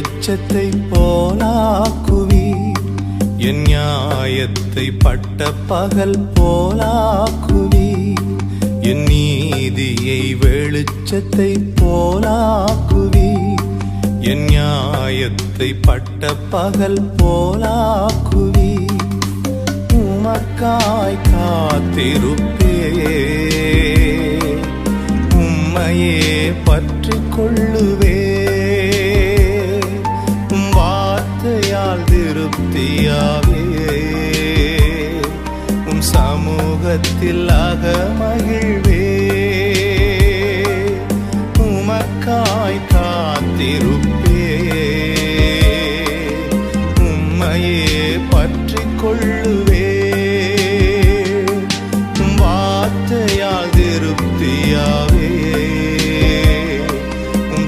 வெளிச்சத்தை போலாக்குவீர். என் நியாயத்தை பட்ட பகல் போலாக்குவீர். என் நீதியை வெளிச்சத்தை போலாக்குவீர். என் நியாயத்தை பட்ட பகல் போலாக்குவீர். உமக்காய் காத்திருப்பே, உம்மையே பற்றிக் கொள்ளுவே. உம் வார்த்தையால் திருப்தியாவே, உம் சமூகத்தில் அகமகிழ்வே. உமக்காய் காத்திருப்பே,